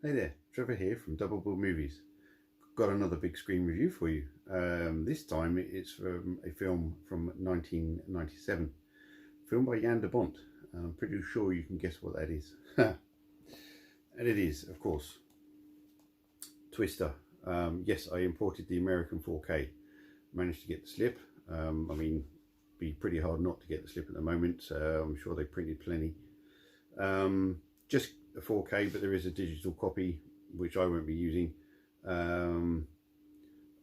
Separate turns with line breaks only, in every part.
Hey there, Trevor here from Double Bill Movies. Got another big screen review for you. This time it's from a film from 1997, filmed by Jan de Bont. I'm pretty sure you can guess what that is. And it is, of course, Twister. Yes, I imported the American 4K. Managed to get the slip. I mean, be pretty hard not to get the slip at the moment. I'm sure they printed plenty. Just a 4K, but there is a digital copy which I won't be using. I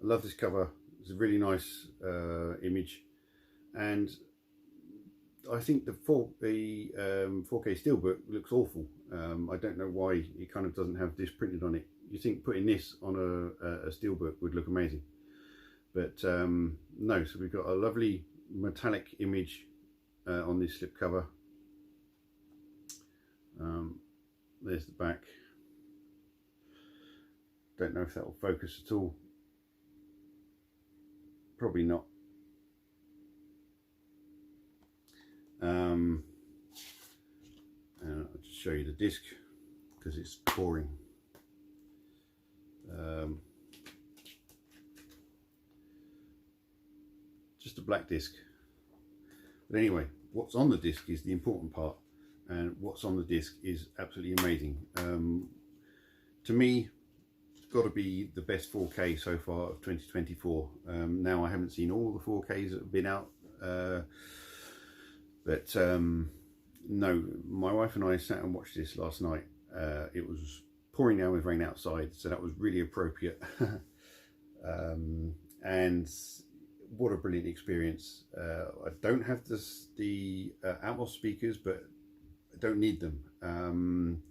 love this cover. It's a really nice image, and I think the 4K steelbook looks awful. I don't know why it kind of doesn't have this printed on it. You think putting this on a steelbook would look amazing, but no. So we've got a lovely metallic image on this slipcover. There's the back. Don't know if that will focus at all. Probably not. And I'll just show you the disc because it's boring. Just a black disc. But anyway, what's on the disc is the important part, and what's on the disc is absolutely amazing. To me, it's got to be the best 4K so far of 2024. Now I haven't seen all the 4Ks that have been out, but no, my wife and I sat and watched this last night. It was pouring down with rain outside, so that was really appropriate. And what a brilliant experience. I don't have the Atmos speakers, but I don't need them.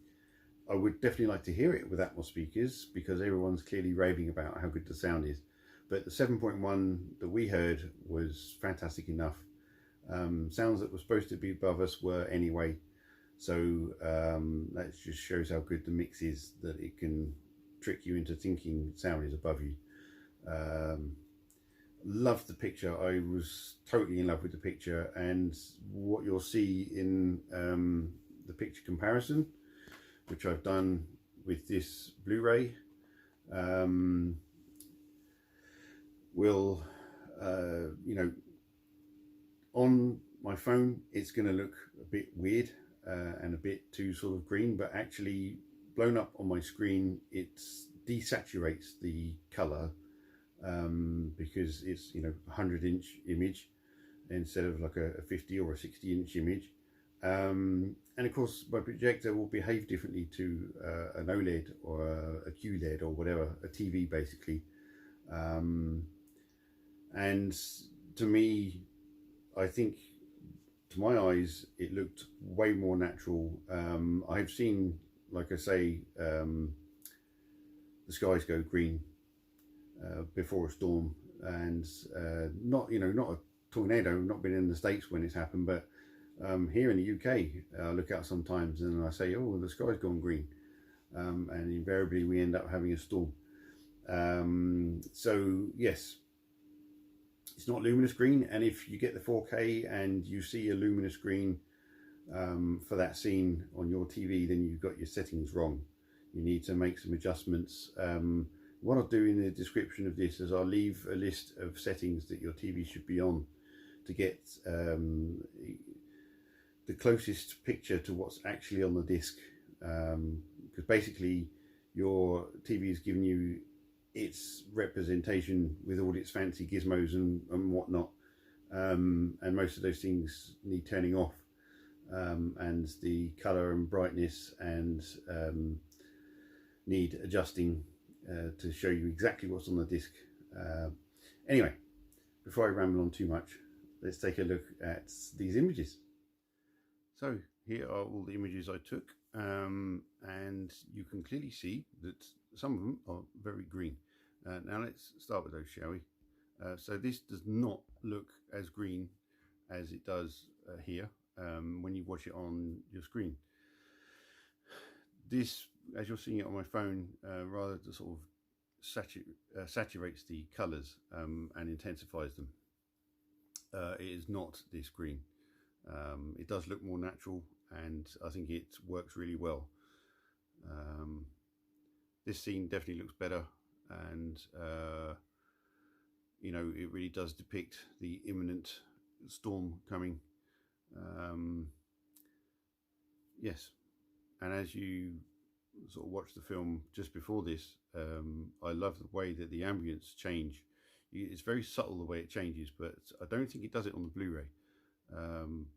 I would definitely like to hear it with Atmos speakers because everyone's clearly raving about how good the sound is. But the 7.1 that we heard was fantastic enough. Sounds that were supposed to be above us were anyway. So that just shows how good the mix is, that it can trick you into thinking sound is above you. Loved the picture. I was totally in love with the picture, and what you'll see in the picture comparison, which I've done with this Blu-ray, will you know, on my phone it's going to look a bit weird and a bit too sort of green, but actually blown up on my screen it desaturates the color, because it's, you know, 100-inch image instead of like a 50 or a 60-inch image. And of course my projector will behave differently to an OLED or a QLED or whatever, a TV basically. And to me, I think, to my eyes, it looked way more natural. I've seen, like I say, the skies go green before a storm, and not, you know, not a tornado, not been in the States when it's happened, but here in the UK, I look out sometimes and I say, oh, the sky's gone green, and invariably we end up having a storm. So yes, it's not luminous green, and if you get the 4K and you see a luminous green for that scene on your TV, then you've got your settings wrong. You need to make some adjustments. What I'll do in the description of this is I'll leave a list of settings that your TV should be on to get the closest picture to what's actually on the disc, because basically your TV is giving you its representation with all its fancy gizmos and whatnot, and most of those things need turning off, and the color and brightness and need adjusting to show you exactly what's on the disc. Anyway, before I ramble on too much, let's take a look at these images. So here are all the images I took, and you can clearly see that some of them are very green. Now let's start with those, shall we? So this does not look as green as it does here when you watch it on your screen. This, as you're seeing it on my phone, rather sort of saturates the colours and intensifies them. It is not this green. It does look more natural, and I think it works really well. this scene definitely looks better, and you know, it really does depict the imminent storm coming. Yes, and as you sort of watch the film just before this, I love the way that the ambience change. It's very subtle the way it changes, but I don't think it does it on the Blu-ray,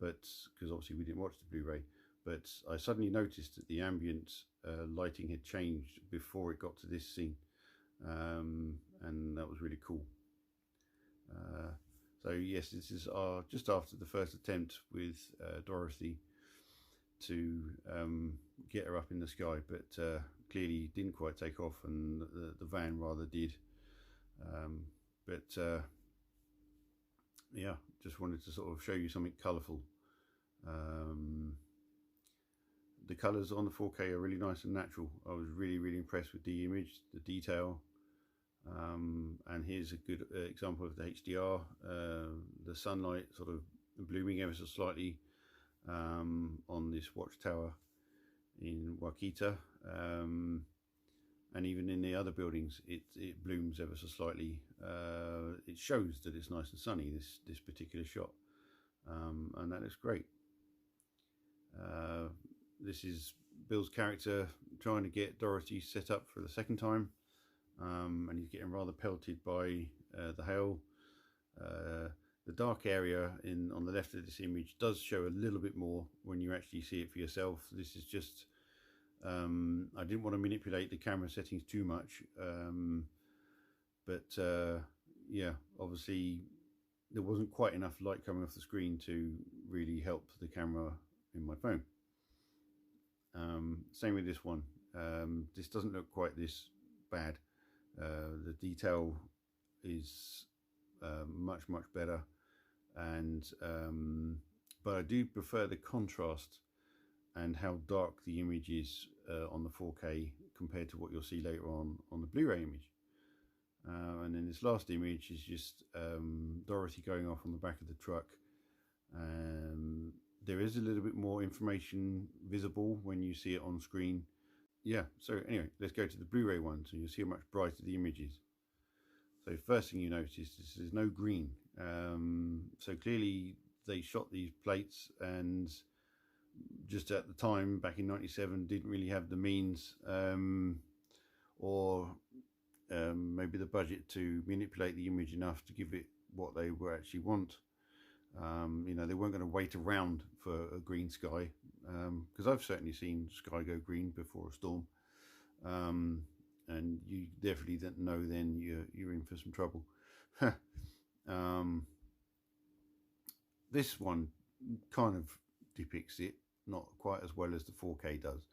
but because obviously we didn't watch the Blu-ray. But I suddenly noticed that the ambient lighting had changed before it got to this scene, and that was really cool. So yes, this is just after the first attempt with Dorothy to get her up in the sky, but clearly didn't quite take off, and the van rather did. Yeah, just wanted to sort of show you something colourful. The colours on the 4K are really nice and natural. I was really impressed with the image, the detail. And here's a good example of the HDR, the sunlight sort of blooming ever so slightly on this watchtower in Wakita, and even in the other buildings it blooms ever so slightly. It shows that it's nice and sunny, this particular shot, and that looks great. This is Bill's character trying to get Dorothy set up for the second time. And he's getting rather pelted by the hail. The dark area on the left of this image does show a little bit more when you actually see it for yourself. This is just, I didn't want to manipulate the camera settings too much, but yeah, obviously there wasn't quite enough light coming off the screen to really help the camera in my phone. Same with this one. This doesn't look quite this bad. The detail is much better, and but I do prefer the contrast and how dark the image is on the 4K compared to what you'll see later on the Blu-ray image. And then this last image is just Dorothy going off on the back of the truck. There is a little bit more information visible when you see it on screen. Yeah, so anyway, let's go to the Blu-ray one, so you'll see how much brighter the image is. So first thing you notice is there's no green. So clearly they shot these plates, and just at the time, back in '97, didn't really have the means or maybe the budget to manipulate the image enough to give it what they were actually want. You know, they weren't going to wait around for a green sky, because I've certainly seen sky go green before a storm, and you definitely don't know then you're in for some trouble. This one kind of depicts it, not quite as well as the 4K does,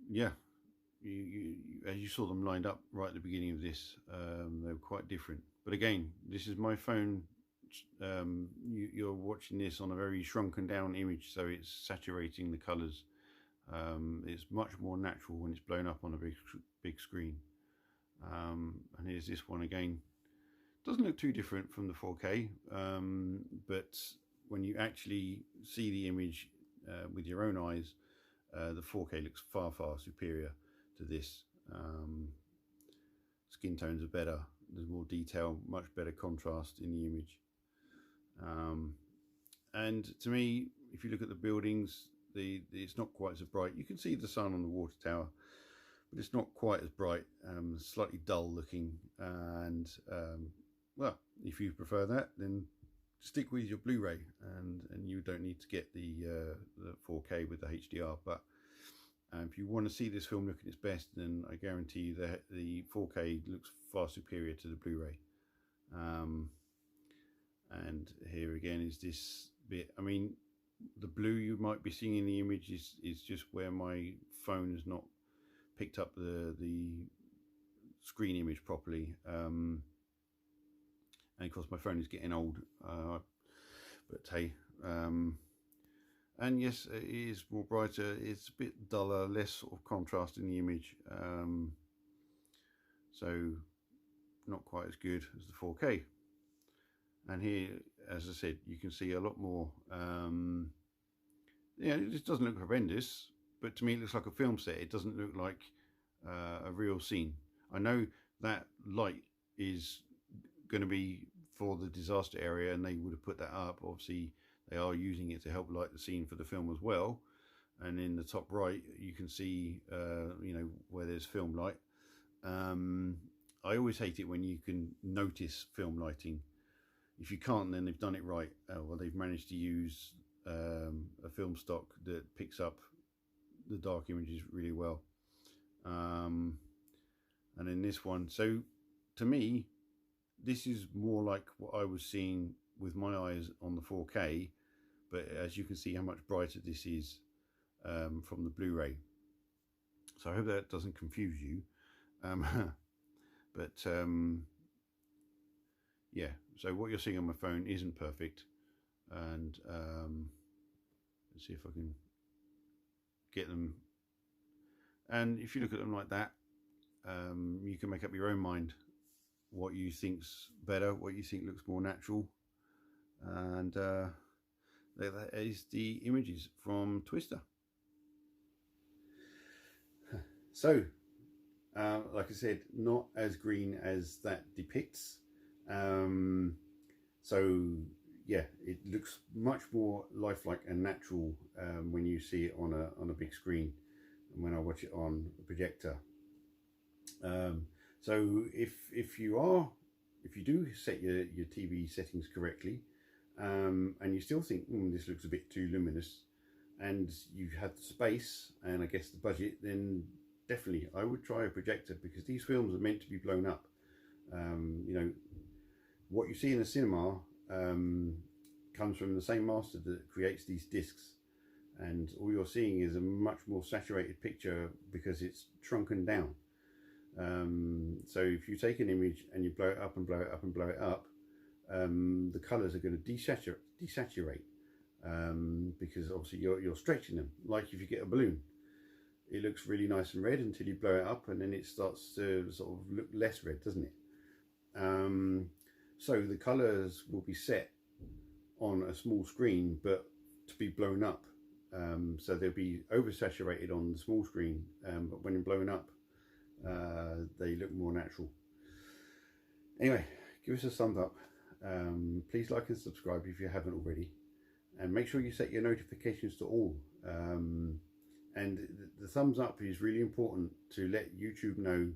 yeah. As you saw them lined up right at the beginning of this, they were quite different. But again, this is my phone. You're watching this on a very shrunken down image, so it's saturating the colours. It's much more natural when it's blown up on a big screen. And here's this one again. Doesn't look too different from the 4K, but when you actually see the image with your own eyes, the 4K looks far superior to this. Skin tones are better, there's more detail, much better contrast in the image, and to me, if you look at the buildings, it's not quite so bright. You can see the sun on the water tower, but it's not quite as bright, slightly dull looking, and well, if you prefer that, then stick with your Blu-ray, and you don't need to get the 4K with the HDR. But if you want to see this film look at its best, then I guarantee you that the 4K looks far superior to the Blu-ray. And here again is this bit. I mean, the blue you might be seeing in the image is just where my phone has not picked up the screen image properly. And of course my phone is getting old, but hey, and yes, it is more brighter, it's a bit duller, less sort of contrast in the image, so not quite as good as the 4K. And here, as I said, you can see a lot more yeah, it just doesn't look horrendous, but to me it looks like a film set. It doesn't look like a real scene. I know that light is going to be for the disaster area, and they would have put that up. Obviously they are using it to help light the scene for the film as well. And in the top right you can see you know, where there's film light. I always hate it when you can notice film lighting. If you can't, then they've done it right. Well, they've managed to use a film stock that picks up the dark images really well. And in this one, so to me this is more like what I was seeing with my eyes on the 4K, but as you can see how much brighter this is from the Blu-ray. So I hope that doesn't confuse you. But yeah, so what you're seeing on my phone isn't perfect, and let's see if I can get them. And if you look at them like that, you can make up your own mind what you think's better, what you think looks more natural. And that is the images from Twister. So like I said, not as green as that depicts. So yeah, it looks much more lifelike and natural when you see it on a big screen, and when I watch it on a projector. So if you do set your TV settings correctly, and you still think this looks a bit too luminous, and you have the space and I guess the budget, then definitely I would try a projector, because these films are meant to be blown up. You know, what you see in the cinema comes from the same master that creates these discs, and all you're seeing is a much more saturated picture because it's shrunken down. So if you take an image and you blow it up and blow it up and blow it up, the colours are going to desaturate, because obviously you're stretching them. Like if you get a balloon, it looks really nice and red until you blow it up, and then it starts to sort of look less red, doesn't it? So the colours will be set on a small screen, but to be blown up. So they'll be oversaturated on the small screen, but when blown up, they look more natural. Anyway, give us a thumbs up. Please like and subscribe if you haven't already, and make sure you set your notifications to all. And the thumbs up is really important to let YouTube know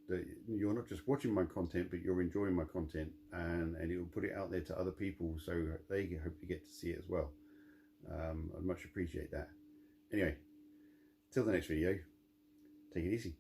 that you're not just watching my content, but you're enjoying my content, and it will put it out there to other people, so they hopefully get to see it as well. I'd much appreciate that. Anyway, till the next video, take it easy.